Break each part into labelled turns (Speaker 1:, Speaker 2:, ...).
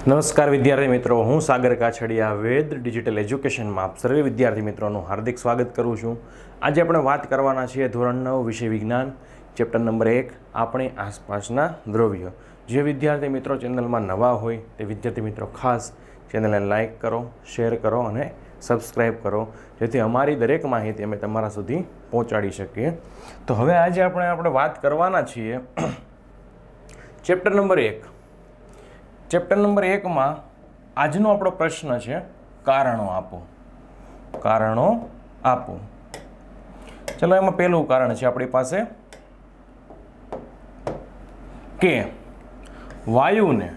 Speaker 1: નમસ્કાર વિદ્યાર્થી મિત્રો, હું સાગર કાછડિયા વેદ ડિજિટલ એજ્યુકેશનમાં આપ સર્વે વિદ્યાર્થી મિત્રોનું હાર્દિક સ્વાગત કરું છું. આજે આપણે વાત કરવાના છીએ ધોરણ 9 વિષય વિજ્ઞાન ચેપ્ટર નંબર 1 આપણી આસપાસના દ્રવ્યો. જે વિદ્યાર્થી મિત્રો ચેનલમાં નવા હોય તે વિદ્યાર્થી મિત્રો ખાસ ચેનલને લાઇક કરો, શેર કરો અને સબસ્ક્રાઈબ કરો, જેથી અમારી દરેક માહિતી અમે તમારા સુધી પહોંચાડી શકીએ. તો હવે આજે આપણે વાત કરવાના છીએ ચેપ્ટર નંબર 1. ચેપ્ટર નંબર 1માં આજનો આપણો પ્રશ્ન છે કારણો આપો. કારણો આપો. ચલો, એમાં પહેલું કારણ છે આપણી પાસે કે વાયુને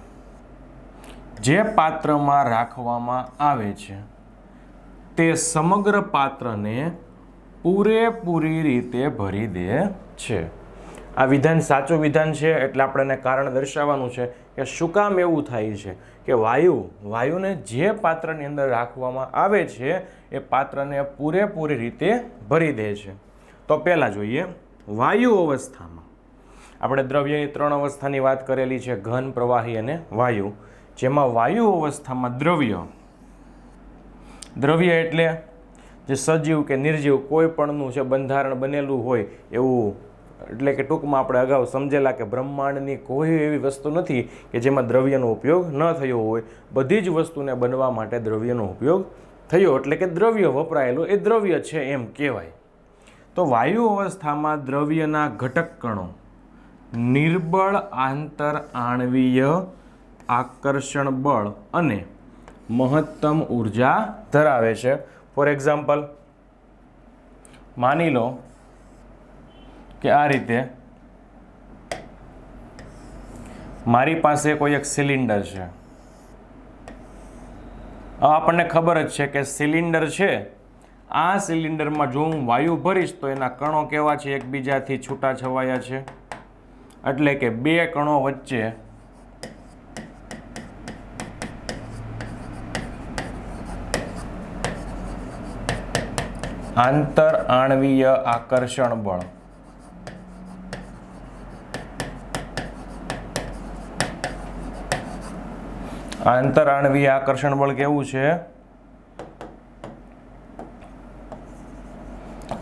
Speaker 1: જે પાત્રમાં રાખવામાં આવે છે તે સમગ્ર પાત્રને પૂરેપૂરી રીતે ભરી દે છે. આ વિધાન સાચું વિધાન છે, એટલે આપણે એને કારણ દર્શાવવાનું છે કે શું કામ એવું થાય છે કે વાયુને જે પાત્રની અંદર રાખવામાં આવે છે એ પાત્રને પૂરેપૂરી રીતે ભરી દે છે. તો પહેલાં જોઈએ વાયુ અવસ્થામાં આપણે દ્રવ્યની 3 અવસ્થાની વાત કરેલી છે, ઘન, પ્રવાહી અને વાયુ. જેમાં વાયુ અવસ્થામાં દ્રવ્ય એટલે જે સજીવ કે નિર્જીવ કોઈ પણનું છે બંધારણ બનેલું હોય એવું, એટલે કે ટૂંકમાં આપણે અગાઉ સમજેલા કે બ્રહ્માંડની કોઈ એવી વસ્તુ નથી કે જેમાં દ્રવ્યનો ઉપયોગ ન થયો હોય. બધી જ વસ્તુને બનવા માટે દ્રવ્યનો ઉપયોગ થયો, એટલે કે દ્રવ્ય વપરાયેલું એ દ્રવ્ય છે એમ કહેવાય. તો વાયુ અવસ્થામાં દ્રવ્યના ઘટક કણો નિર્બળ આંતર આણવીય આકર્ષણ બળ અને મહત્તમ ઉર્જા ધરાવે છે. ફોર એક્ઝામ્પલ, માની લો કે આ રીતે મારી પાસે કોઈ એક સિલિન્ડર છે. આપણને ખબર જ છે કે સિલિન્ડર છે, આ સિલિન્ડરમાં જો હું વાયુ ભરીશ તો એના કણો કેવા છે, એકબીજાથી છૂટા છવાયા છે. એટલે કે બે કણો વચ્ચે આંતર આણવીય આકર્ષણ બળ. આંતર આણવીય આકર્ષણ બળ કેવું છે?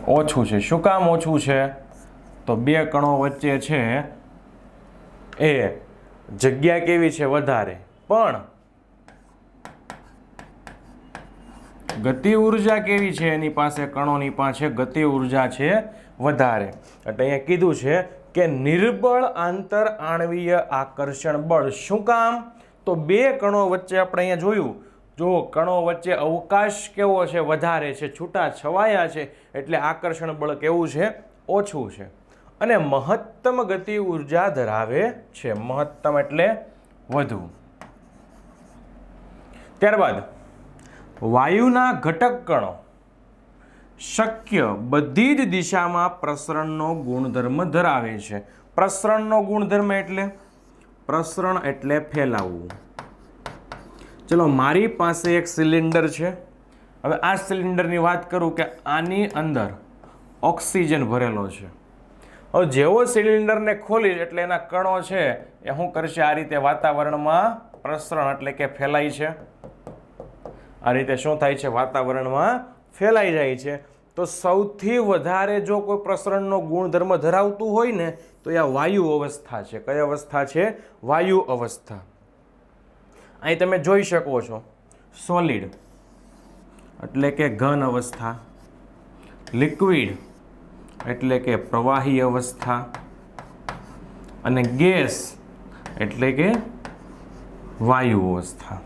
Speaker 1: ઓછું છે. શું કામ ઓછું છે? તો બે કણો વચ્ચે છે એ જગ્યા કેવી છે? વધારે. પણ ગતિ ઉર્જા કેવી છે એની પાસે? કણોની પાસે ગતિ ઉર્જા છે વધારે. એટલે અહીંયા કીધું છે કે નિર્બળ આંતર આણવીય આકર્ષણ બળ. શું કામ? તો બે કણો વચ્ચે આપણે અહીંયા જોયું, જો કણો વચ્ચે અવકાશ કેવો છે? વધારે છે, છૂટા છવાયા છે, એટલે આકર્ષણ બળ કેવું છે? ઓછું છે. અને મહત્તમ ગતિ ઉર્જા ધરાવે છે. મહત્તમ એટલે વધુ. ત્યારબાદ વાયુના ઘટક કણો શક્ય બધી જ દિશામાં પ્રસરણનો ગુણધર્મ ધરાવે છે. પ્રસરણનો ગુણધર્મ એટલે પ્રસરણ એટલે ફેલાવવું. ચલો, મારી પાસે એક સિલિન્ડર છે. હવે આ સિલિન્ડરની વાત કરું કે આની અંદર ઓક્સિજન ભરેલો છે. હવે જેવો સિલિન્ડરને ખોલીશ એટલે એના કણો છે એ શું કરશે? આ રીતે વાતાવરણમાં પ્રસરણ એટલે કે ફેલાય છે. આ રીતે શું થાય છે? વાતાવરણમાં ફેલાઈ જાય છે. તો સૌથી વધારે જો કોઈ પ્રસરણનો ગુણધર્મ ધરાવતું હોય ને તો એ વાયુ અવસ્થા છે. કઈ અવસ્થા છે? વાયુ અવસ્થા. અહીં તમે જોઈ શકો છો, સોલિડ એટલે કે ઘન અવસ્થા, લિક્વિડ એટલે કે પ્રવાહી અવસ્થા, અને ગેસ એટલે કે વાયુ અવસ્થા.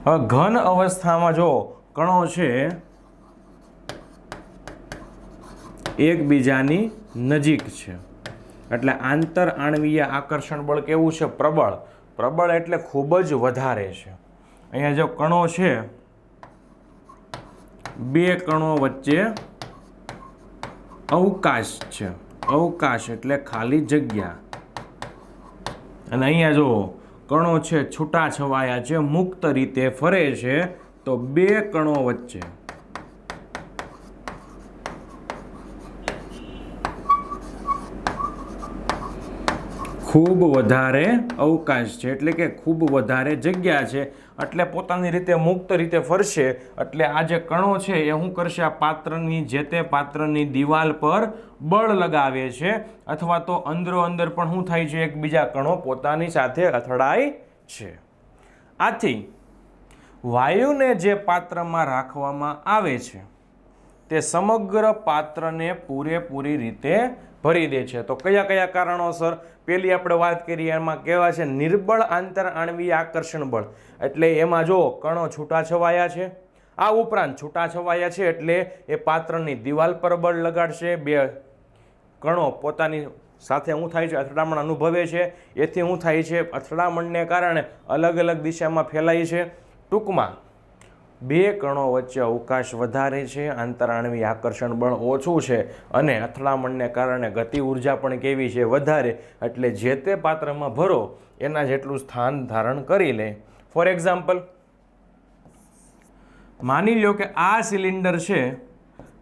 Speaker 1: હવે ઘન અવસ્થામાં જો કણો છે એકબીજાની નજીક છે, એટલે આંતર આણવીય આકર્ષણ બળ કેવું છે? પ્રબળ. પ્રબળ એટલે ખૂબ જ વધારે છે. અહીંયા જો કણો છે, બે કણો વચ્ચે અવકાશ છે. અવકાશ એટલે ખાલી જગ્યા. અને અહીંયા જો કણો છે છૂટા છવાયા છે, મુક્ત રીતે ફરે છે, તો બે કણો વચ્ચે ખૂબ વધારે અવકાશ છે, એટલે કે ખૂબ વધારે જગ્યા છે, એટલે પોતાની રીતે મુક્ત રીતે ફરશે. એટલે આ જે કણો છે એ શું કરશે? આ પાત્રની જે તે પાત્રની દિવાલ પર બળ લગાવે છે, અથવા તો અંદરો અંદર પણ શું થાય છે? એકબીજા કણો પોતાની સાથે અથડાય છે. આથી વાયુને જે પાત્રમાં રાખવામાં આવે છે તે સમગ્ર પાત્રને પૂરેપૂરી રીતે ભરી દે છે. તો કયા કયા કારણોસર? પેલી આપણે વાત કરીએ એમાં કેવા છે? નિર્બળ આંતરઆણવીય આકર્ષણ બળ, એટલે એમાં જો કણો છૂટાછવાયા છે. આ ઉપરાંત છૂટાછવાયા છે એટલે એ પાત્રની દિવાલ પર બળ લગાડશે. બે કણો પોતાની સાથે શું થાય છે? અથડામણ અનુભવે છે. એથી શું થાય છે? અથડામણને કારણે અલગ અલગ દિશામાં ફેલાય છે. ટૂંકમાં બે કણો વચ્ચે અવકાશ વધારે છે, આંતરઆણવીય આકર્ષણ બળ ઓછું છે, અને અથડામણને કારણે ગતિ ઉર્જા પણ કેવી છે? વધારે. એટલે જે તે પાત્રમાં ભરો એના જેટલું સ્થાન ધારણ કરી લે. ફોર એક્ઝામ્પલ, માની લો કે આ સિલિન્ડર છે,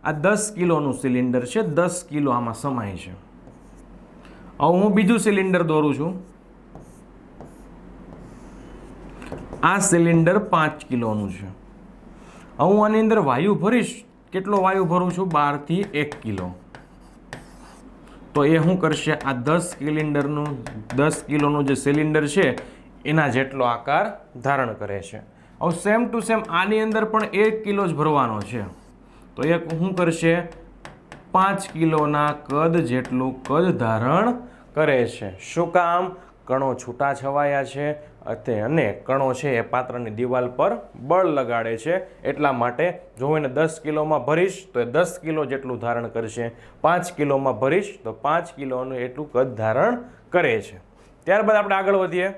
Speaker 1: આ 10 કિલોનું સિલિન્ડર છે, 10 કિલો આમાં સમાય છે. હવે હું બીજું સિલિન્ડર દોરું છું. આ સિલિન્ડર 5 કિલોનું છે. હવે હું આની અંદર વાયુ ભરીશ. કેટલો વાયુ ભરું છું? 12 થી 1 કિલો. તો એ શું કરશે? આ 10 કિલોનું જે સિલિન્ડર છે એના જેટલો આકાર ધારણ કરે છે. હવે સેમ ટુ સેમ આની અંદર પણ 1 કિલો જ ભરવાનો છે. તો એ શું કરશે? 5 કિલોના કદ જેટલું કદ ધારણ કરે છે. શું કામ? કણો છૂટા છવાયા છે અને કણો છે એ પાત્રની દિવાલ પર બળ લગાડે છે. એટલા માટે જો એને 10 કિલોમાં ભરીશ તો એ 10 કિલો જેટલું ધારણ કરશે. 5 કિલોમાં ભરીશ તો 5 કિલોનું એટલું કદ ધારણ કરે છે. ત્યારબાદ આપણે આગળ વધીએ.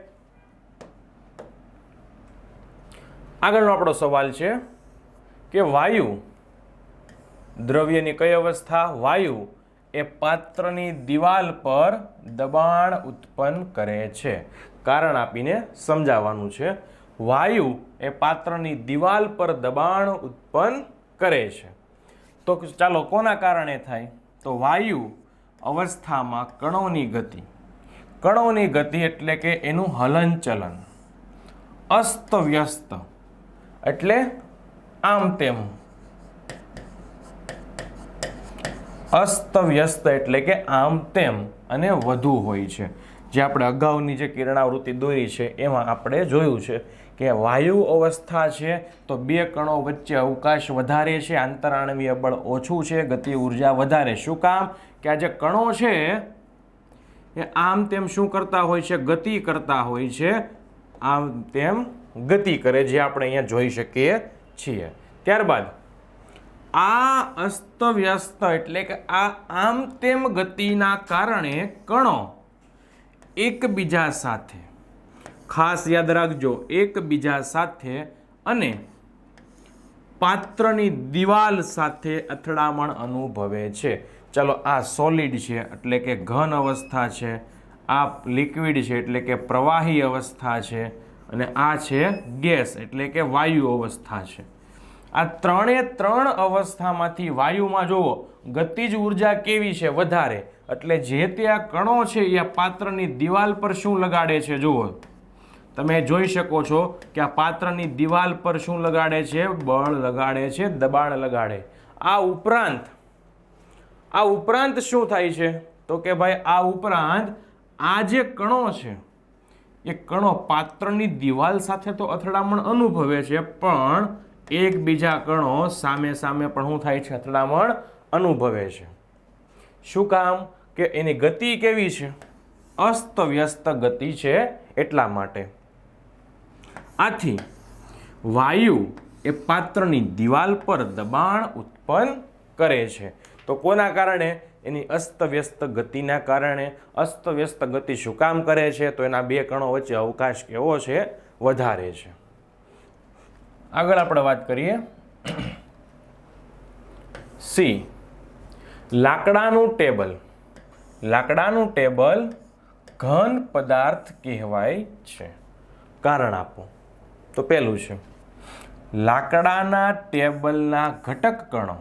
Speaker 1: આગળનો આપણો સવાલ છે કે વાયુ દ્રવ્યની કઈ અવસ્થા? વાયુ એ પાત્રની દિવાલ પર દબાણ ઉત્પન્ન કરે છે. કારણ આપીને સમજાવવાનું છે. વાયુ એ પાત્રની દિવાલ પર દબાણ ઉત્પન્ન કરે છે. તો ચાલો કોના કારણે થાય? તો વાયુ અવસ્થામાં કણોની ગતિ. કણોની ગતિ એટલે કે એનું હલનચલન અસ્તવ્યસ્ત, એટલે આમ તેમ. અસ્તવ્યસ્ત એટલે કે આમ તેમ અને વધુ હોય છે. જે આપણે અગાઉની જે કિરણાવૃત્તિ દોરી છે એમાં આપણે જોયું છે કે વાયુ અવસ્થા છે તો બે કણો વચ્ચે અવકાશ વધારે છે, આંતરઆણવીય બળ ઓછું છે, ગતિ ઉર્જા વધારે. શું કામ? કે આ જે કણો છે એ આમ તેમ શું કરતા હોય છે? ગતિ કરતા હોય છે. આમ તેમ ગતિ કરે, જે આપણે અહીંયા જોઈ શકીએ છીએ. ત્યારબાદ આ અસ્તવ્યસ્ત એટલે કે આ આમ તેમ ગતિના કારણે કણો એકબીજા સાથે, ખાસ યાદ રાખજો, એકબીજા સાથે અને પાત્રની દિવાલ સાથે અથડામણ અનુભવે છે. ચાલો, આ સોલિડ છે એટલે કે ઘન અવસ્થા છે, આ લિક્વિડ છે એટલે કે પ્રવાહી અવસ્થા છે, અને આ છે ગેસ એટલે કે વાયુ અવસ્થા છે. આ ત્રણ અવસ્થામાંથી વાયુમાં જુઓ ગતિજ ઉર્જા કેવી છે? વધારે. એટલે જે તે આ કણો છે એ પાત્રની દિવાલ પર શું લગાડે છે? જુઓ, તમે જોઈ શકો છો કે આ પાત્રની દિવાલ પર શું લગાડે છે? બળ લગાડે છે, દબાણ લગાડે. આ ઉપરાંત શું થાય છે? તો કે ભાઈ આ ઉપરાંત આ જે કણો છે એ કણો પાત્રની દિવાલ સાથે તો અથડામણ અનુભવે છે, પણ એકબીજા કણો સામે સામે પણ શું થાય છે? અથડામણ અનુભવે છે. શું કામ? કે એની ગતિ કેવી છે? અસ્તવ્યસ્ત ગતિ છે, એટલા માટે. આથી વાયુ એ પાત્રની દિવાલ પર દબાણ ઉત્પન્ન કરે છે. તો કોના કારણે? એની અસ્તવ્યસ્ત ગતિના કારણે. અસ્તવ્યસ્ત ગતિ શું કામ કરે છે? તો એના બે કણો વચ્ચે અવકાશ કેવો છે? વધારે છે. આગળ આપણે વાત કરીએ. સી, લાકડાનું ટેબલ. લાકડાનું ટેબલ ઘન પદાર્થ કહેવાય છે. કારણ આપો. તો પહેલું છે લાકડાના ટેબલના ઘટક કણો.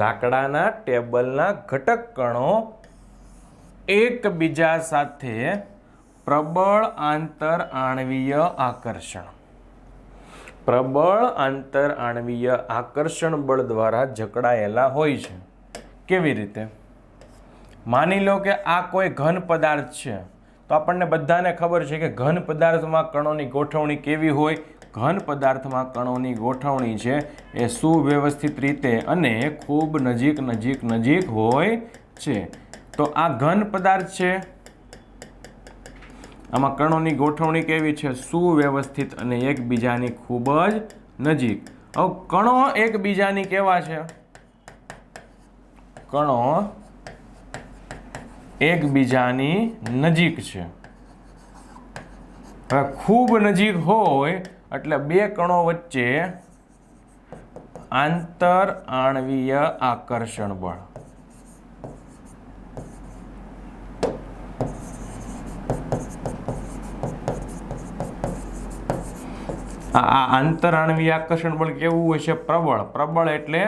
Speaker 1: લાકડાના ટેબલના ઘટક કણો એકબીજા સાથે પ્રબળ આંતર આણવીય આકર્ષણ. પ્રબળ આંતર આણવીય આકર્ષણ બળ દ્વારા જકડાયેલા હોય છે. કેવી રીતે? માની લો કે આ કોઈ ઘન પદાર્થ છે, તો આપણને બધાને ખબર છે કે ઘન પદાર્થમાં કણોની ગોઠવણી કેવી હોય. ઘન પદાર્થમાં કણોની ગોઠવણી છે એ સુવ્યવસ્થિત રીતે અને ખૂબ નજીક નજીક નજીક હોય છે. તો આ ઘન પદાર્થ છે, આમાં કણોની ગોઠવણી કેવી છે? સુવ્યવસ્થિત અને એકબીજાની ખૂબ જ નજીક. હવે કણો એકબીજાની કેવા છે? કણો એકબીજાની નજીક છે. હવે ખૂબ નજીક હોય એટલે બે કણો વચ્ચે આંતર આણવીય આકર્ષણ બળ. આ આંતર આણવીય આકર્ષણ બળ કેવું હોય છે? પ્રબળ. પ્રબળ એટલે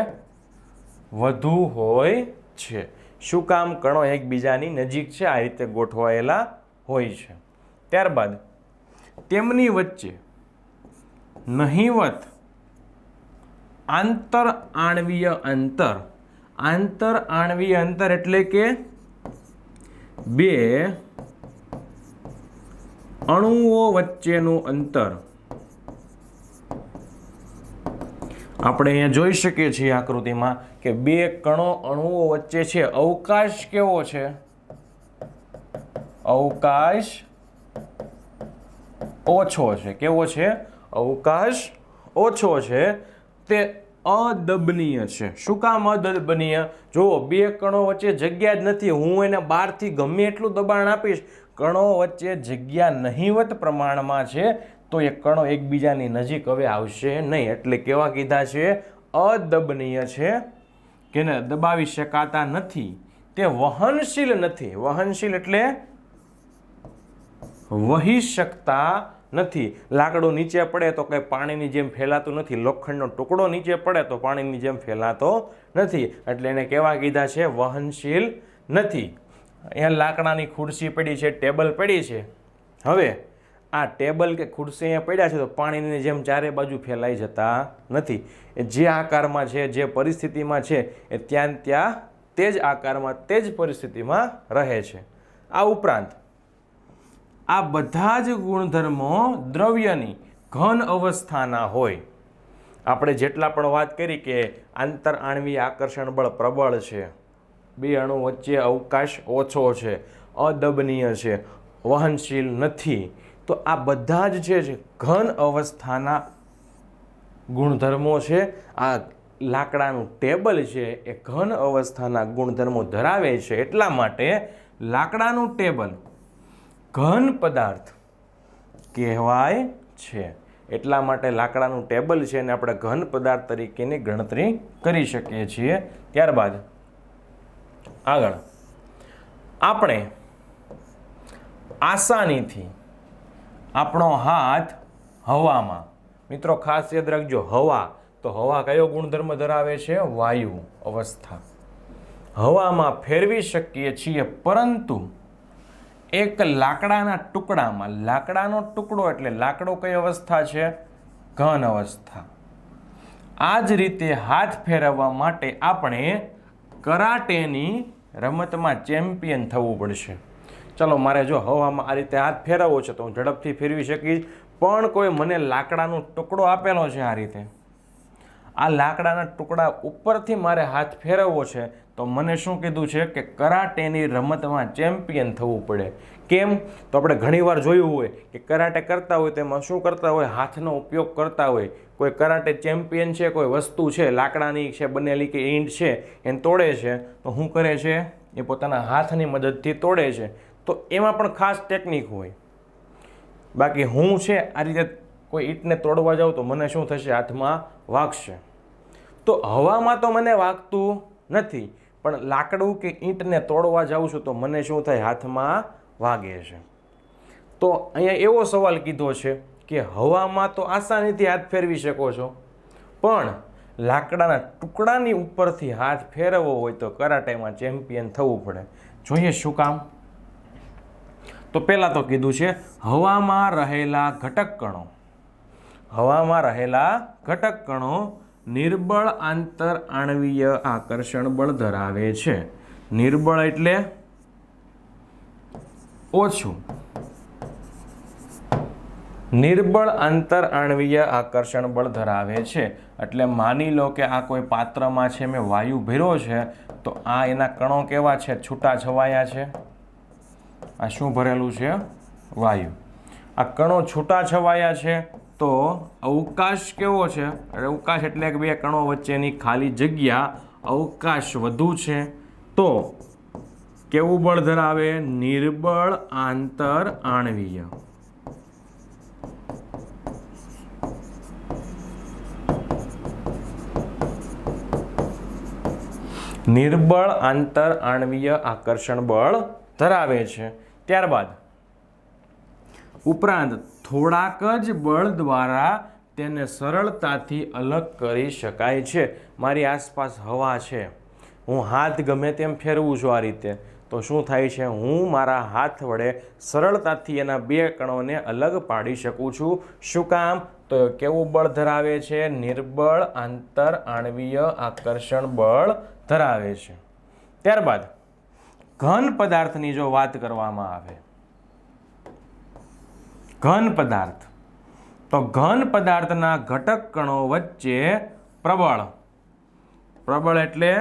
Speaker 1: વધુ હોય છે. શું કામ? કણો એકબીજાની નજીક છે, આ રીતે ગોઠવાયેલા હોય છે. ત્યારબાદ તેમની વચ્ચે નહિવત આંતર આણવીય અંતર. આંતર આણવીય અંતર એટલે કે બે અણુઓ વચ્ચેનું અંતર. આપણે અહીંયા જોઈ શકીએ છીએ આકૃતિમાં કે બે કણો અણુઓ વચ્ચે છે. અવકાશ કેવો છે? અવકાશ ઓછો છે. કેવો છે? અવકાશ ઓછો છે. તે અદબનીય છે. શું કામ અદબનીય? જુઓ, બે કણો વચ્ચે જગ્યા જ નથી. હું એને બહારથી ગમે એટલું દબાણ આપીશ, કણો વચ્ચે જગ્યા નહિવત પ્રમાણમાં છે, તો એ કણો એકબીજાની નજીક હવે આવશે નહીં. એટલે કેવા કીધા છે? અદબનીય છે, કે ને દબાવી શકાતા નથી. તે વહનશીલ નથી. વહનશીલ એટલે વહી શકતા નથી. લાકડું નીચે પડે તો કંઈ પાણીની જેમ ફેલાતું નથી. લોખંડનો ટુકડો નીચે પડે તો પાણીની જેમ ફેલાતો નથી. એટલે એને કેવા કીધા છે? વહનશીલ નથી. અહીંયા લાકડાની ખુરશી પડી છે, ટેબલ પડી છે. હવે આ ટેબલ કે ખુરશી અહીંયા પડ્યા છે તો પાણીની જેમ ચારે બાજુ ફેલાઈ જતા નથી. એ જે આકારમાં છે, જે પરિસ્થિતિમાં છે, એ ત્યાં તે જ આકારમાં, તે જ પરિસ્થિતિમાં રહે છે. આ ઉપરાંત આ બધા જ ગુણધર્મો દ્રવ્યની ઘન અવસ્થાના હોય. આપણે જેટલા પણ વાત કરી કે આંતર આણવીય આકર્ષણ બળ પ્રબળ છે, બે અણુ વચ્ચે અવકાશ ઓછો છે, અદબનીય છે, વહનશીલ નથી, તો આ બધા જ છે ઘન અવસ્થાના ગુણધર્મો છે. આ લાકડાનું ટેબલ છે એ ઘન અવસ્થાના ગુણધર્મો ધરાવે છે. એટલા માટે લાકડાનું ટેબલ ઘન પદાર્થ કહેવાય છે. એટલા માટે લાકડાનું ટેબલ છે અને આપણે ઘન પદાર્થ તરીકેની ગણતરી કરી શકીએ છીએ. ત્યારબાદ આગળ આપણે આસાનીથી આપણો હાથ હવામાં, મિત્રો ખાસ યાદ રાખજો, હવા, તો હવા કયો ગુણધર્મ ધરાવે છે? વાયુ અવસ્થા. હવામાં ફેરવી શકીએ છીએ, પરંતુ એક લાકડાના ટુકડામાં, લાકડાનો ટુકડો એટલે લાકડો કઈ અવસ્થા છે? ઘન અવસ્થા. આ જ રીતે હાથ ફેરવવા માટે આપણે કરાટેની રમતમાં ચેમ્પિયન થવું પડશે. ચલો, મારે જો હવામાં આ રીતે હાથ ફેરવવો છે તો હું ઝડપથી ફેરવી શકીશ, પણ કોઈ મને લાકડાનો ટુકડો આપેલો છે આ રીતે, આ લાકડાના ટુકડા ઉપરથી મારે હાથ ફેરવવો છે, તો મને શું કીધું છે કે કરાટેની રમતમાં ચેમ્પિયન થવું પડે. કેમ? તો આપણે ઘણીવાર જોયું હોય કે કરાટે કરતા હોય તેમાં શું કરતા હોય? હાથનો ઉપયોગ કરતા હોય. કોઈ કરાટે ચેમ્પિયન છે, કોઈ વસ્તુ છે લાકડાની છે બનેલી કે ઈંટ છે એને તોડે છે, તો શું કરે છે? એ પોતાના હાથની મદદથી તોડે છે. તો એમાં પણ ખાસ ટેકનિક હોય. બાકી હું છે આ રીતે કોઈ ઈંટને તોડવા જાઉં તો મને શું થશે? હાથમાં વાગશે. તો હવામાં તો મને વાગતું નથી, પણ લાકડું કે ઈંટને તોડવા જાઉં છું તો મને શું થાય? હાથમાં વાગે છે. તો અહીંયા એવો સવાલ કીધો છે કે હવામાં તો આસાનીથી હાથ ફેરવી શકો છો, પણ લાકડાના ટુકડાની ઉપરથી હાથ ફેરવવો હોય તો કરાટેમાં ચેમ્પિયન થવું પડે. જોઈએ શું કામ? તો પહેલાં તો કીધું છે હવામાં રહેલા ઘટક કણો, હવામાં રહેલા ઘટક કણો નિર્બળ આંતર આણવીય આકર્ષણ બળ ધરાવે છે. નિર્બળ એટલે ઓછું, નિર્બળ આંતર આણવીય આકર્ષણ બળ ધરાવે છે. એટલે માની લો કે આ કોઈ પાત્રમાં છે, મેં વાયુ ભર્યો છે, તો આ એના કણો કેવા છે? છૂટા છવાયા છે. આ શું ભરેલું છે? વાયુ. આ કણો છૂટા છવાયા છે, તો અવકાશ કેવો છે? અવકાશ એટલે કે બે કણો વચ્ચેની ખાલી જગ્યા, અવકાશ વધુ છે. તો કેવું બળ ધરાવે? નિર્બળ આંતર આણવીય. નિર્બળ આંતર આણવીય આકર્ષણ બળ ધરાવે છે. ત્યારબાદ ઉપરાંત થોડાક જ બળ દ્વારા તેને સરળતાથી અલગ કરી શકાય છે. મારી આસપાસ હવા છે, હું હાથ ગમે તેમ ફેરવું છું આ રીતે, તો શું થાય છે? હું મારા હાથ વડે સરળતાથી એના બે કણોને અલગ પાડી શકું છું. શું કામ? તો કેવું બળ ધરાવે છે? નિર્બળ આંતર આણવીય આકર્ષણ બળ ધરાવે છે. ત્યારબાદ ઘન પદાર્થની જો વાત કરવામાં આવે, ઘન પદાર્થ, તો ઘન પદાર્થના ઘટક કણો વચ્ચે પ્રબળ, પ્રબળ એટલે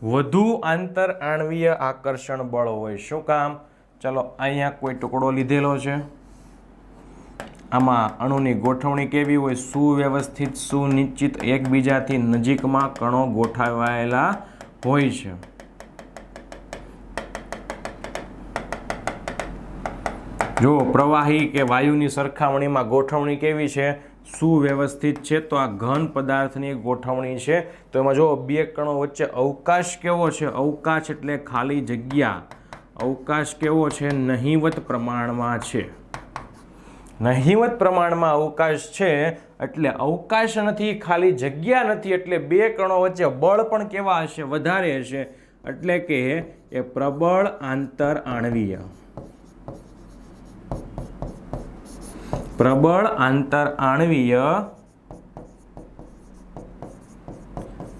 Speaker 1: વધુ આંતર આણવીય આકર્ષણ બળ હોય. શું કામ? ચલો અહીંયા કોઈ ટુકડો લીધેલો છે, આમાં અણુની ગોઠવણી કેવી હોય? સુવ્યવસ્થિત, સુનિશ્ચિત, એકબીજાથી નજીકમાં કણો ગોઠવાયેલા હોય છે. જો પ્રવાહી કે વાયુની સરખામણીમાં ગોઠવણી કેવી છે? સુવ્યવસ્થિત છે. તો આ ઘન પદાર્થની ગોઠવણી છે. તો એમાં જો બે કણો વચ્ચે અવકાશ કેવો છે? અવકાશ એટલે ખાલી જગ્યા. અવકાશ કેવો છે? નહિવત પ્રમાણમાં છે. નહિવત પ્રમાણમાં અવકાશ છે, એટલે અવકાશ નથી, ખાલી જગ્યા નથી, એટલે બે કણો વચ્ચે બળ પણ કેવા હશે? વધારે હશે. એટલે કે એ પ્રબળ આંતર આણવીય, પ્રબળ આંતર આણવીય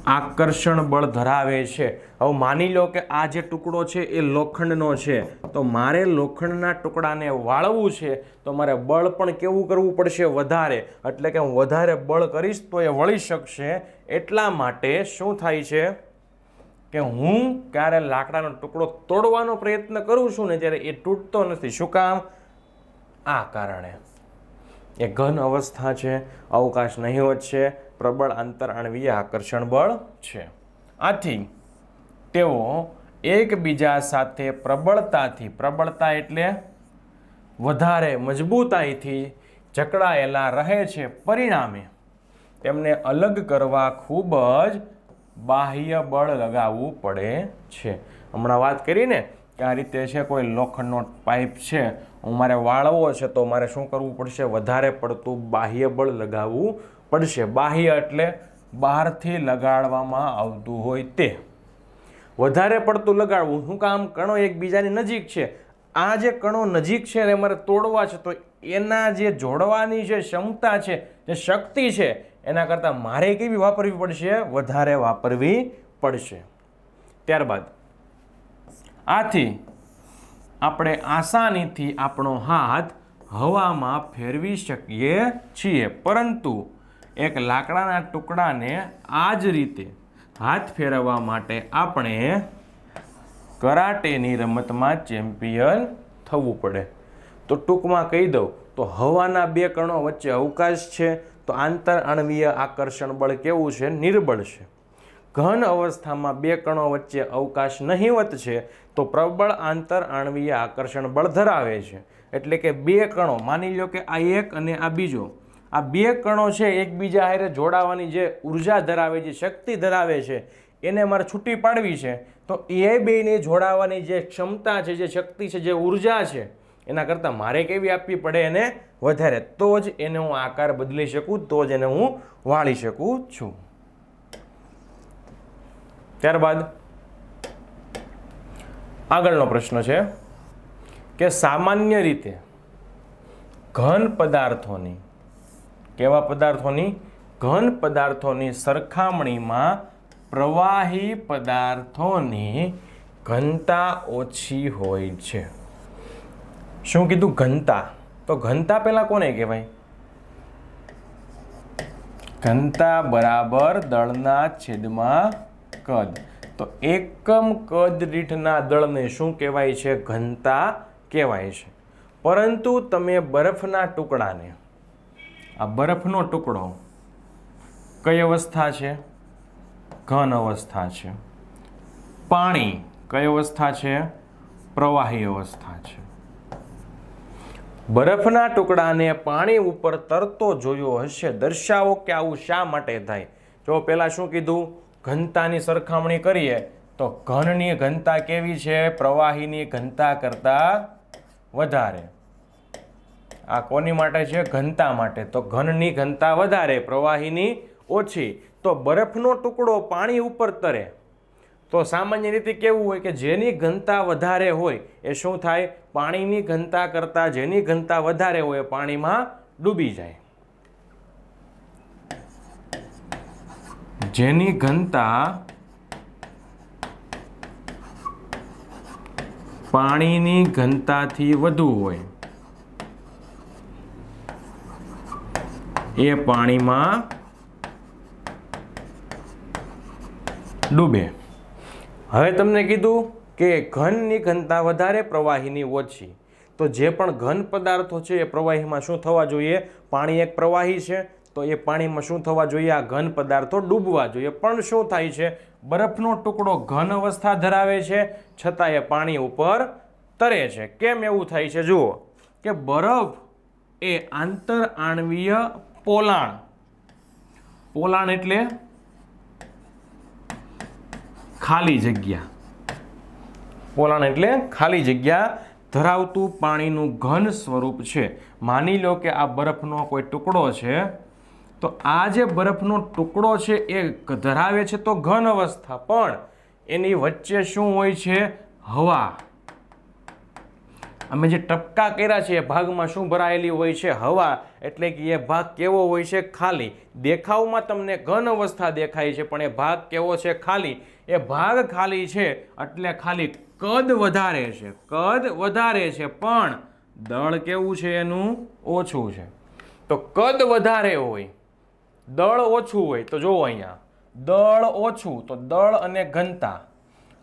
Speaker 1: આકર્ષણ બળ ધરાવે છે. હવે માની લો કે આ જે ટુકડો છે એ લોખંડનો છે, તો મારે લોખંડના ટુકડાને વાળવું છે, તો મારે બળ પણ કેવું કરવું પડશે? વધારે. એટલે કે હું વધારે બળ કરીશ તો એ વળી શકશે. એટલા માટે શું થાય છે કે હું ક્યારે લાકડાનો ટુકડો તોડવાનો પ્રયત્ન કરું છું ને, ત્યારે એ તૂટતો નથી. શું કામ? આ કારણે એ ઘન અવસ્થા છે, અવકાશ નહિવત છે, પ્રબળ આંતર આણવીય આકર્ષણ બળ છે. આથી તેઓ એકબીજા સાથે પ્રબળતાથી, પ્રબળતા એટલે વધારે મજબૂતાઈથી જકડાયેલા રહે છે. પરિણામે તેમને અલગ કરવા ખૂબ જ બાહ્ય બળ લગાવવું પડે છે. હમણાં વાત કરીને કે આ રીતે છે, કોઈ લોખંડનો પાઇપ છે, હું મારે વાળવો છે, તો મારે શું કરવું પડશે? વધારે પડતું બાહ્ય બળ લગાવવું પડશે. બાહ્ય એટલે બહારથી લગાડવામાં આવતું હોય તે. વધારે પડતું લગાડવું. શું કામ? કણો એકબીજાની નજીક છે. આ જે કણો નજીક છે ને મારે તોડવા છે, તો એના જે જોડવાની જે ક્ષમતા છે, જે શક્તિ છે, એના કરતાં મારે કેવી વાપરવી પડશે? વધારે વાપરવી પડશે. ત્યારબાદ આથી આપણે આસાનીથી આપણો હાથ હવામાં ફેરવી શકીએ છીએ. પરંતુ એક લાકડાના ટુકડાને આ જ રીતે હાથ ફેરવવા માટે આપણે કરાટેની રમતમાં ચેમ્પિયન થવું પડે. તો ટૂંકમાં કહી દઉં તો હવાના બે કણો વચ્ચે અવકાશ છે, તો આંતર આણવીય આકર્ષણ બળ કેવું છે? નિર્બળ છે. ઘન અવસ્થામાં બે કણો વચ્ચે અવકાશ નહિવત છે, તો પ્રબળ આંતર આણવીય આકર્ષણ બળ ધરાવે છે. એટલે કે બે કણો, માની લો કે આ એક અને આ બીજો, આ બે કણો છે એકબીજા હારે જોડાવાની જે ઉર્જા ધરાવે, જે શક્તિ ધરાવે છે, એને મારે છૂટી પાડવી છે. તો એ બેને જોડાવાની જે ક્ષમતા છે, જે શક્તિ છે, જે ઉર્જા છે, એના કરતાં મારે કેવી આપવી પડે? એને વધારે. તો જ એને હું આકાર બદલી શકું, તો જ એને હું વાળી શકું છું. ત્યારબાદ આગળનો પ્રશ્ન છે, કે સામાન્ય રીતે ઘન પદાર્થોની, કેવા પદાર્થોની? ઘન પદાર્થોની સરખામણીમાં પ્રવાહી પદાર્થોની ઘનતા ઓછી હોય છે. શું કીધું? ઘનતા. તો ઘનતા પહેલા કોને કહેવાય? ઘનતા બરાબર દળના છેદમાં કદ. તો એકમ કદ દીઠના દળને શું કહેવાય છે? ઘનતા કહેવાય છે. પરંતુ તમે બરફના ટુકડાને, આ બરફનો ટુકડો કઈ અવસ્થા છે? ઘન અવસ્થા છે. પાણી કઈ અવસ્થા છે? પ્રવાહી અવસ્થા છે. બરફના ટુકડાને પાણી ઉપર તરતો જોયો હશે. દર્શાવો કે આવું શા માટે થાય? જો પહેલા શું કીધું? ઘનતાની સરખામણી કરીએ તો ઘનની ઘનતા કેવી છે? પ્રવાહીની ઘનતા કરતા વધારે. આ કોની માટે છે? ઘનતા માટે. તો ઘનની ઘનતા વધારે, પ્રવાહીની ઓછી. તો બરફનો ટુકડો પાણી ઉપર તરે તો સામાન્ય રીતે કેવું હોય કે જેની ઘનતા વધારે હોય એ શું થાય? પાણીની ઘનતા કરતાં જેની ઘનતા વધારે હોય પાણીમાં ડૂબી જાય. જેની ઘનતા પાણીની ઘનતાથી વધુ હોય એ પાણીમાં ડૂબે. હવે તમને કીધું કે ઘનની ઘનતા વધારે, પ્રવાહીની ઓછી. તો જે પણ ઘન પદાર્થો છે એ પ્રવાહીમાં શું થવા જોઈએ? પાણી એક પ્રવાહી છે તો એ પાણીમાં શું થવા જોઈએ? આ ઘન પદાર્થો ડૂબવા જોઈએ. પણ શું થાય છે? બરફનો ટુકડો ઘન અવસ્થા ધરાવે છે છતાં એ પાણી ઉપર તરે છે. કેમ એવું થાય છે? જુઓ કે બરફ એ આંતર આણવીય પોલાણ, પોલાણ એટલે ખાલી જગ્યા, પોલાણ એટલે ખાલી જગ્યા ધરાવતું પાણીનું ઘન સ્વરૂપ છે. માની લો કે આ બરફનો કોઈ ટુકડો છે તો આ જે બરફનો ટુકડો છે એ ધરાવે છે તો ઘન અવસ્થા, પણ એની વચ્ચે શું હોય છે? હવા. અમે જે ટપકા કર્યા છે એ ભાગમાં શું ભરાયેલી હોય છે? હવા. એટલે કે એ ભાગ કેવો હોય છે? ખાલી. દેખાવમાં તમને ઘન અવસ્થા દેખાય છે પણ એ ભાગ કેવો છે? ખાલી. એ ભાગ ખાલી છે એટલે ખાલી કદ વધારે છે, કદ વધારે છે પણ દળ કેવું છે? એનું ઓછું છે. તો કદ વધારે હોય, દળ ઓછું હોય. તો જુઓ અહીંયા દળ ઓછું, તો દળ અને ઘનતા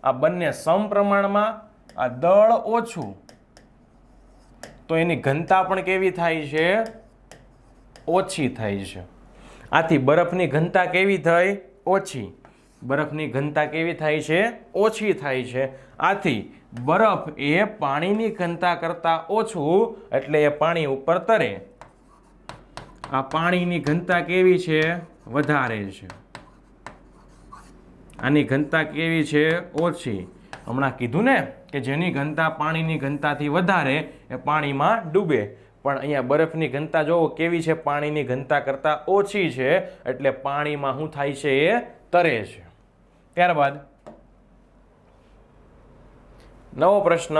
Speaker 1: આ બંને સમપ્રમાણમાં. આ દળ ઓછું તો એની ઘનતા પણ કેવી થાય છે? ઓછી થાય છે. આથી બરફની ઘનતા કેવી થઈ? ઓછી. બરફની ઘનતા કેવી થાય છે? ઓછી થાય છે. આથી બરફ એ પાણીની ઘનતા કરતાં ઓછું એટલે એ પાણી ઉપર તરે. આ પાણીની ઘનતા કેવી છે? વધારે છે. આની ઘનતા કેવી છે? ઓછી. હમણાં કીધું ને કે જેની ઘનતા પાણીની ઘનતાથી વધારે એ પાણીમાં ડૂબે. પણ અહીંયા બરફની ઘનતા જોવો કેવી છે? પાણીની ઘનતા કરતાં ઓછી છે એટલે પાણીમાં શું થાય છે? એ તરે છે. ત્યારબાદ નવો પ્રશ્ન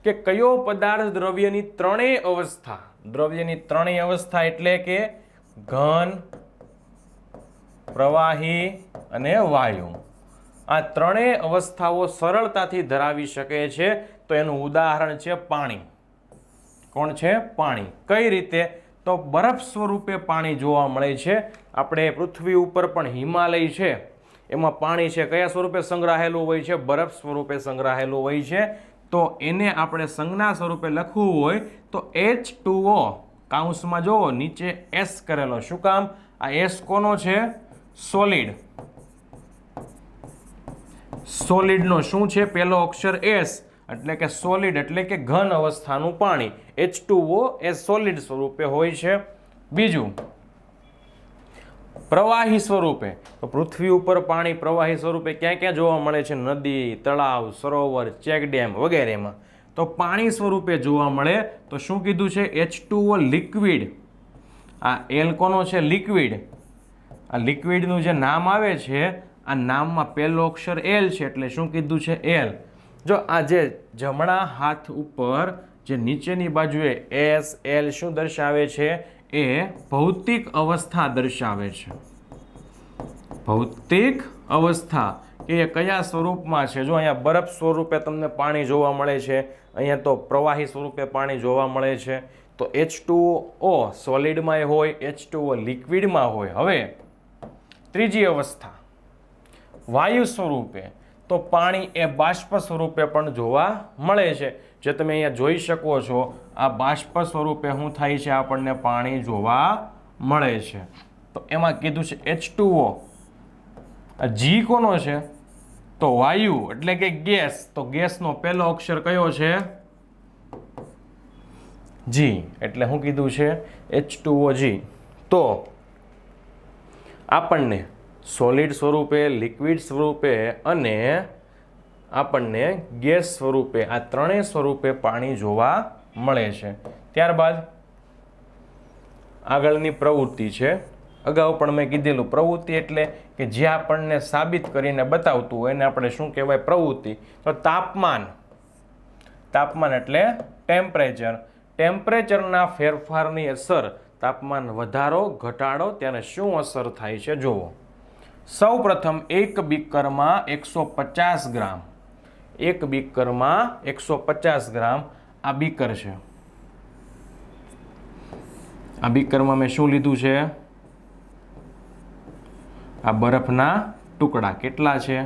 Speaker 1: કે કયો પદાર્થ દ્રવ્યની ત્રણેય અવસ્થા, દ્રવ્યની ત્રણેય અવસ્થા એટલે કે ઘન, પ્રવાહી અને વાયુ, આ ત્રણેય અવસ્થાઓ સરળતાથી ધરાવી શકે છે? તો એનું ઉદાહરણ છે પાણી. કોણ છે? પાણી. કઈ રીતે? તો બરફ સ્વરૂપે પાણી જોવા મળે છે. આપણે પૃથ્વી ઉપર પણ હિમાલય છે એમાં પાણી છે કયા સ્વરૂપે સંગ્રહાયેલું હોય છે? બરફ સ્વરૂપે સંગ્રહાયેલું હોય છે. તો એને આપણે સંજ્ઞા સ્વરૂપે લખવું હોય તો H2O, કાઉન્સમાં જોવો નીચે S કરેલો. શું કામ? આ S કોનો છે? સોલિડ. સોલિડનો શું છે? પહેલો અક્ષર S એટલે કે સોલિડ એટલે કે ઘન અવસ્થાનું પાણી. H2O એ સોલિડ સ્વરૂપે હોય છે. બીજું પ્રવાહી સ્વરૂપે. તો પૃથ્વી ઉપર પાણી પ્રવાહી સ્વરૂપે ક્યાં ક્યાં જોવા મળે છે? નદી, તળાવ, સરોવર, ચેકડેમ વગેરેમાં. તો પાણી સ્વરૂપે જોવા મળે તો શું કીધું છે? H2O liquid. આ L કોનો છે? લિક્વિડ. આ લિક્વિડનું જે નામ આવે છે આ નામમાં પહેલો અક્ષર L છે એટલે શું કીધું છે? L. જો આ જે જમણા હાથ ઉપર જે નીચેની બાજુએ એસ એલ શું દર્શાવે છે એ ભૌતિક અવસ્થા દર્શાવે છે. ભૌતિક અવસ્થા કે એ કયા સ્વરૂપમાં છે. જો અહીંયા બરફ સ્વરૂપે તમને પાણી જોવા મળે છે, અહીંયા તો પ્રવાહી સ્વરૂપે પાણી જોવા મળે છે. તો H2O સોલિડમાં હોય, H2O લિક્વિડમાં હોય. હવે ત્રીજી અવસ્થા વાયુ સ્વરૂપે, તો પાણી એ બાષ્પ સ્વરૂપે પણ જોવા મળે છે. જે તમે અહીંયા જોઈ શકો છો, આ બાષ્પ સ્વરૂપે શું થાય છે, આપણને પાણી જોવા મળે છે. તો એમાં કીધું છે H2O. આ G કોનો છે? તો વાયુ એટલે કે ગેસ. તો ગેસનો પહેલો અક્ષર કયો છે? G. એટલે શું કીધું છે? H2OG. તો આપણને સોલિડ સ્વરૂપે, લિક્વિડ સ્વરૂપે અને આપણને ગેસ સ્વરૂપે, આ ત્રણેય સ્વરૂપે પાણી જોવા મળે છે. ત્યારબાદ આગળની પ્રવૃત્તિ છે. અગાઉ પણ મેં કીધેલું, પ્રવૃત્તિ એટલે કે જે આપણને સાબિત કરીને બતાવતું હોય એને આપણે શું કહેવાય? પ્રવૃત્તિ. તો તાપમાન. તાપમાન એટલે ટેમ્પરેચર. ટેમ્પરેચરના ફેરફારની અસર, તાપમાન વધારો ઘટાડો ત્યારે શું અસર થાય છે જુઓ. સૌ પ્રથમ એક બીકરમાં 150 ગ્રામ, એક બીકરમાં 150 ગ્રામ આ બીકર છે. આ બીકરમાં મેં શું લીધું છે? આ બરફના ટુકડા. કેટલા છે?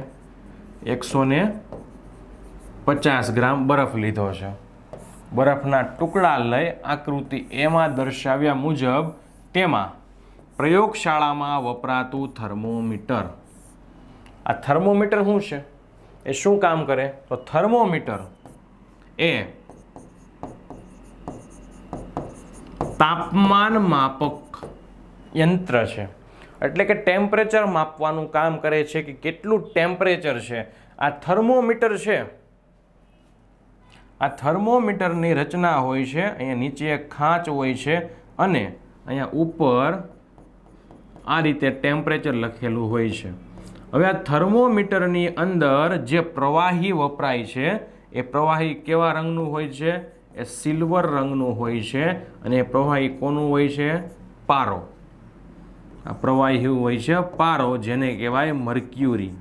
Speaker 1: 150 ગ્રામ બરફ લીધો છે. બરફના ટુકડા લઈ આકૃતિ એમાં દર્શાવ્યા મુજબ તેમાં પ્રયોગશાળામાં વપરાતું થર્મોમીટર. આ થર્મોમીટર શું છે? એ શું કામ કરે? તો થર્મોમીટર એ તાપમાન માપક યંત્ર છે. એટલે કે ટેમ્પરેચર માપવાનું કામ કરે છે કે કેટલું ટેમ્પરેચર છે. આ થર્મોમીટર છે. આ થર્મોમીટરની રચના હોય છે, અહીંયા નીચે એક ખાંચ હોય છે અને અહીંયા ઉપર આ રીતે ટેમ્પરેચર લખેલું હોય છે. હવે આ થર્મોમીટરની અંદર જે પ્રવાહી વપરાય છે એ પ્રવાહી કેવા રંગનું હોય છે? એ સિલ્વર રંગનું હોય છે. અને એ પ્રવાહી કોનું હોય છે? પારો. આ પ્રવાહી હોય છે પારો, જેને કહેવાય મર્ક્યુરી,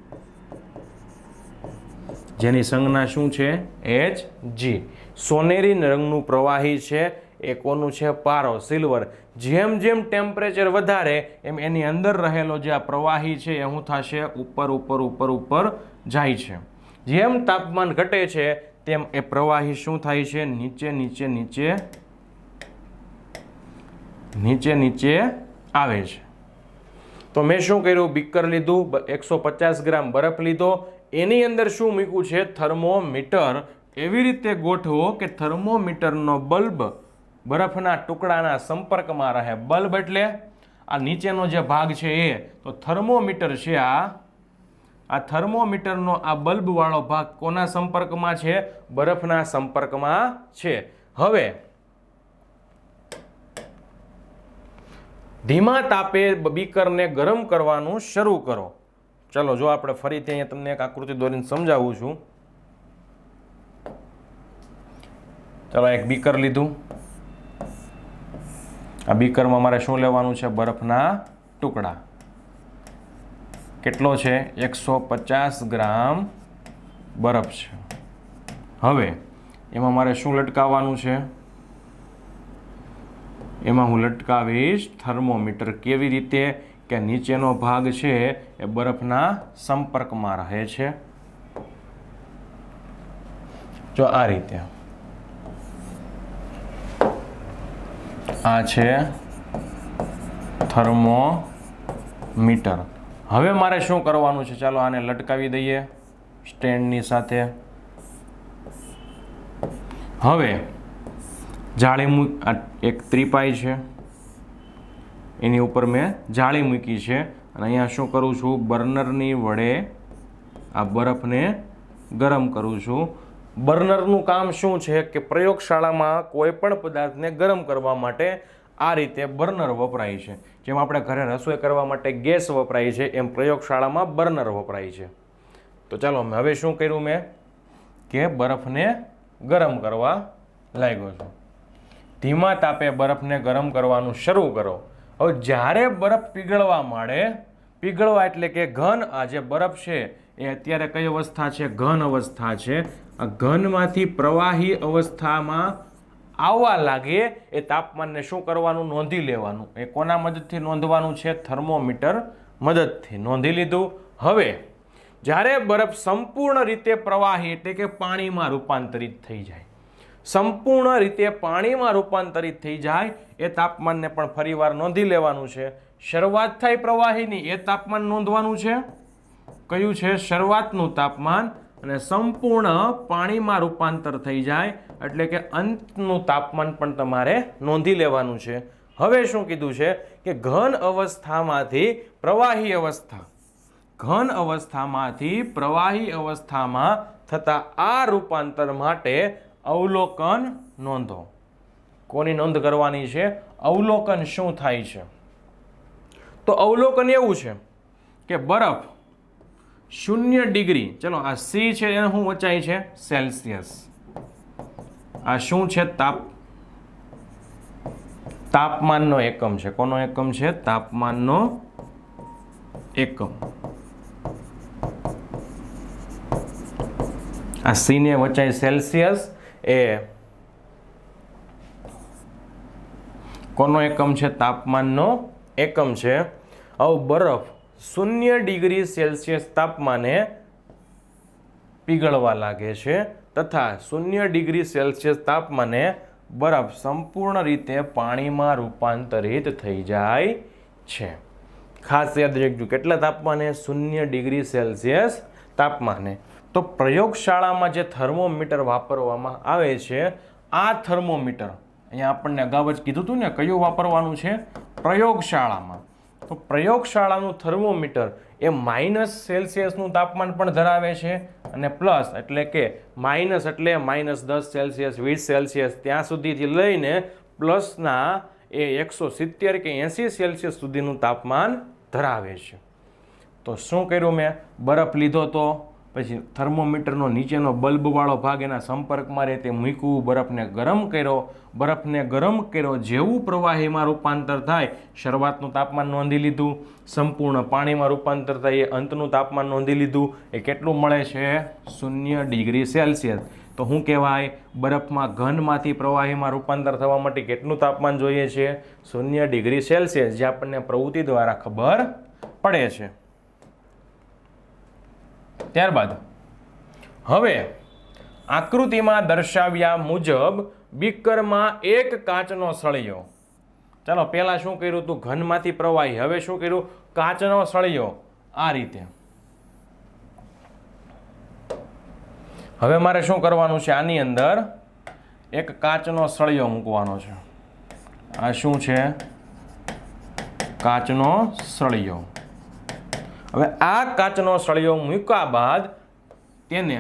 Speaker 1: જેની સંજ્ઞા શું છે? Hg. સોનેરી રંગનું પ્રવાહી છે એ કોનું છે? પારો, સિલ્વર. જેમ જેમ ટેમ્પરેચર વધારે એમ એની અંદર રહેલો જે આ પ્રવાહી છે એ શું થશે? ઉપર ઉપર ઉપર ઉપર જાય છે. જેમ તાપમાન ઘટે છે તેમ એ પ્રવાહી શું થાય છે? નીચે નીચે નીચે નીચે નીચે આવે છે. તો મેં શું કર્યું? બીકર લીધું, 150 ગ્રામ બરફ લીધો, એની અંદર શું મૂક્યું છે? થર્મોમીટર. એવી રીતે ગોઠવો કે થર્મોમીટરનો બલ્બ બરફના ટુકડાના સંપર્કમાં રહે. બલ્બ એટલે આ નીચેનો જે ભાગ છે એ. તો થર્મોમીટર છે આ થર્મોમીટરનો આ બલ્બ વાળો ભાગ કોના સંપર્કમાં છે? બરફના સંપર્કમાં છે. હવે ધીમા તાપે બીકરને ગરમ કરવાનું શરૂ કરો. ચલો જો આપણે ફરીથી અહીંયા તમને એક આકૃતિ દોરીને સમજાવું છું. ચલો એક બીકર લીધું. આ બીકરમાં મારે શું લેવાનું છે? બરફના ટુકડા. કેટલો છે? 150 ગ્રામ બરફ છે. હવે એમાં મારે શું લટકાવવાનું છે? એમાં હું લટકાવીશ થર્મોમીટર. કેવી રીતે? કે નીચેનો ભાગ છે એ બરફના સંપર્કમાં રહે છે. જો આ રીતે. આ છે થર્મોમીટર. હવે મારે શું કરવાનું છે? ચાલો આને લટકાવી દઈએ સ્ટેન્ડની સાથે. હવે જાળી એક ત્રિપાઈ છે, એની ઉપર મેં જાળી મૂકી છે અને અહીંયા શું કરું છું? બર્નરની વડે આ બરફને ગરમ કરું છું. બર્નરનું કામ શું છે? કે પ્રયોગશાળામાં કોઈ પણ પદાર્થને ગરમ કરવા માટે આ રીતે બર્નર વપરાય છે. જેમ આપણે ઘરે રસોઈ કરવા માટે ગેસ વપરાય છે એમ પ્રયોગશાળામાં બર્નર વપરાય છે. તો ચાલો હવે શું કર્યું મેં? કે બરફને ગરમ કરવા લાગ્યો છું. ધીમા તાપે બરફને ગરમ કરવાનું શરૂ કરો. હવે જ્યારે બરફ પીગળવા માંડે, પીગળવા એટલે કે ઘન, આ જે બરફ છે એ અત્યારે કઈ અવસ્થા છે? ઘન અવસ્થા છે. આ ઘનમાંથી પ્રવાહી અવસ્થામાં આવવા લાગે એ તાપમાનને શું કરવાનું? નોંધી લેવાનું. એ કોના મદદથી નોંધવાનું છે? થર્મોમીટર મદદથી. નોંધી લીધું. હવે જ્યારે બરફ સંપૂર્ણ રીતે પ્રવાહી એટલે કે પાણીમાં રૂપાંતરિત થઈ જાય, સંપૂર્ણ રીતે પાણીમાં રૂપાંતરિત થઈ જાય એ તાપમાનને પણ ફરીવાર નોંધી લેવાનું છે. શરૂઆત થાય પ્રવાહીની એ તાપમાન નોંધવાનું છે. કયું છે? શરૂઆતનું તાપમાન. અને સંપૂર્ણ પાણીમાં રૂપાંતર થઈ જાય એટલે કે અંતનું તાપમાન પણ તમારે નોંધી લેવાનું છે. હવે શું કીધું છે કે ઘન અવસ્થામાંથી પ્રવાહી અવસ્થા, ઘન અવસ્થામાંથી પ્રવાહી અવસ્થામાં થતા આ રૂપાંતર માટે અવલોકન નોંધો. કોની નોંધ કરવાની છે? અવલોકન શું થાય છે? તો અવલોકન એવું છે કે બરફ 0 ડિગ્રી, ચલો આ સી છે એને શું ઊંચાઈ છે? સેલ્સિયસ. આ શું છે? તાપમાનનો એકમ છે. કોનો એકમ છે? તાપમાનનો એકમ. આ સી ને ઊંચાઈ સેલ્સિયસ એ કોનો એકમ છે? તાપમાનનો એકમ છે. હવે બરફ 0 ડિગ્રી સેલ્સિયસ તાપમાને પીગળવા લાગે છે તથા 0 ડિગ્રી સેલ્સિયસ તાપમાને બરફ સંપૂર્ણ રીતે પાણીમાં રૂપાંતરિત થઈ જાય છે. ખાસ યાદ રાખજો, કેટલા તાપમાને? 0 ડિગ્રી સેલ્સિયસ તાપમાને. તો પ્રયોગશાળામાં જે થર્મોમીટર વાપરવામાં આવે છે, આ થર્મોમીટર અહીંયા આપણને અગાઉ જ કીધું હતું ને કયું વાપરવાનું છે? પ્રયોગશાળામાં. તો પ્રયોગશાળાનું થર્મોમીટર એ -સેલ્સિયસનું તાપમાન પણ ધરાવે છે અને પ્લસ એટલે કે માઇનસ એટલે -10 સેલ્સિયસ, 20 સેલ્સિયસ ત્યાં સુધીથી લઈને પ્લસના એ 170 કે 80 સેલ્સિયસ સુધીનું તાપમાન ધરાવે છે. તો શું કર્યું મેં? બરફ લીધો, તો પછી થર્મોમીટરનો નીચેનો બલ્બવાળો ભાગ એના સંપર્કમાં રહે તે મૂક્યું, બરફને ગરમ કર્યો. બરફને ગરમ કર્યો, જેવું પ્રવાહીમાં રૂપાંતર થાય, શરૂઆતનું તાપમાન નોંધી લીધું, સંપૂર્ણ પાણીમાં રૂપાંતર થાય એ અંતનું તાપમાન નોંધી લીધું. એ કેટલું મળે છે? 0 ડિગ્રી સેલ્સિયસ. તો શું કહેવાય? બરફમાં ઘનમાંથી પ્રવાહીમાં રૂપાંતર થવા માટે કેટલું તાપમાન જોઈએ છે? 0 ડિગ્રી સેલ્સિયસ, જે આપણને પ્રવૃત્તિ દ્વારા ખબર પડે છે. ત્યારબાદ હવે આકૃતિમાં દર્શાવ્યા મુજબ બીકરમાં એક કાચનો સળિયો, ચાલો પહેલા શું કર્યું હતું? ઘનમાંથી પ્રવાહી. હવે શું કર્યું? કાચનો સળિયો. આ રીતે. હવે મારે શું કરવાનું છે? આની અંદર એક કાચનો સળિયો મૂકવાનો છે. આ શું છે? કાચનો સળિયો. હવે આ કાચનો સળિયો મૂક્યા બાદ તેને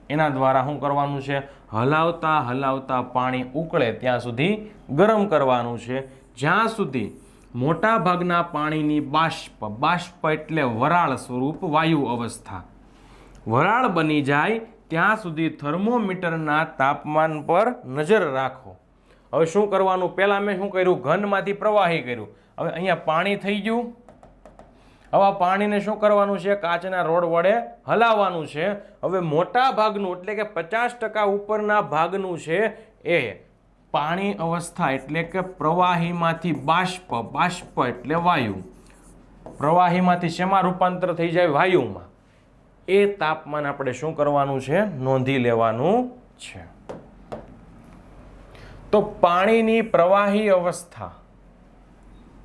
Speaker 1: એના દ્વારા શું કરવાનું છે? હલાવતા હલાવતા પાણી ઉકળે ત્યાં સુધી ગરમ કરવાનું છે, જ્યાં સુધી મોટા ભાગના પાણીની બાષ્પ, બાષ્પ એટલે વરાળ સ્વરૂપ વાયુ અવસ્થા, વરાળ બની જાય ત્યાં સુધી થર્મોમીટરના તાપમાન પર નજર રાખો. હવે શું કરવાનું? પહેલા મેં શું કર્યું? ઘનમાંથી પ્રવાહી કર્યું. હવે અહીંયા પાણી થઈ ગયું. હવે આ પાણીને શું કરવાનું છે? કાચના રોડ વડે હલાવવાનું છે. હવે મોટા ભાગનું એટલે કે 50% ઉપરના ભાગનું છે એ પાણી અવસ્થા એટલે કે પ્રવાહીમાંથી બાષ્પ, બાષ્પ એટલે વાયુ, પ્રવાહીમાંથી શેમાં રૂપાંતર થઈ જાય? વાયુમાં. એ તાપમાન આપણે શું કરવાનું છે? નોંધી લેવાનું છે. તો પાણીની પ્રવાહી અવસ્થા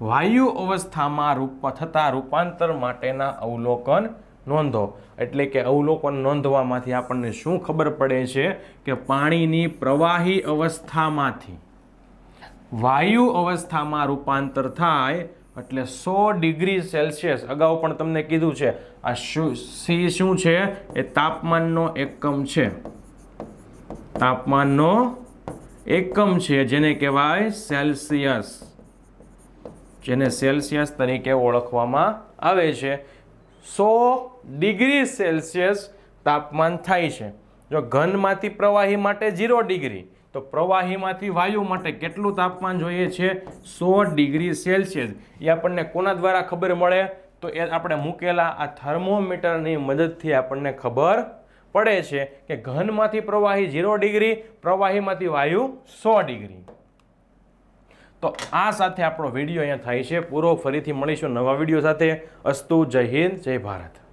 Speaker 1: વાયુ અવસ્થામાં થતા રૂપાંતર માટેના અવલોકન નોંધો. એટલે કે અવલોકન નોંધવામાંથી આપણને શું ખબર પડે છે કે પાણીની પ્રવાહી અવસ્થામાંથી વાયુ અવસ્થામાં રૂપાંતર થાય એટલે 100 ડિગ્રી સેલ્સિયસ. અગાઉ પણ તમને કીધું છે આ સી શું છે? એ તાપમાનનો એકમ છે. તાપમાનનો એકમ છે જેને કહેવાય સેલ્સિયસ, જેને સેલ્સિયસ તરીકે ઓળખવામાં આવે છે. 100 ડિગ્રી સેલ્સિયસ તાપમાન થાય છે. જો ઘનમાંથી પ્રવાહી માટે 0 ડિગ્રી, તો પ્રવાહીમાંથી વાયુ માટે કેટલું તાપમાન જોઈએ છે? 100 ડિગ્રી સેલ્સિયસ. એ આપણને કોના દ્વારા ખબર મળે? તો એ આપણે મૂકેલા આ થર્મોમીટરની મદદથી આપણને ખબર પડે છે કે ઘનમાંથી પ્રવાહી 0 ડિગ્રી, પ્રવાહીમાંથી વાયુ 100 ડિગ્રી. તો આ સાથે આપણો વિડીયો અહીંયા થાય છે પૂરો. ફરીથી મળીશું નવા વિડીયો સાથે. અસ્તુ. જય હિન્દ, જય ભારત.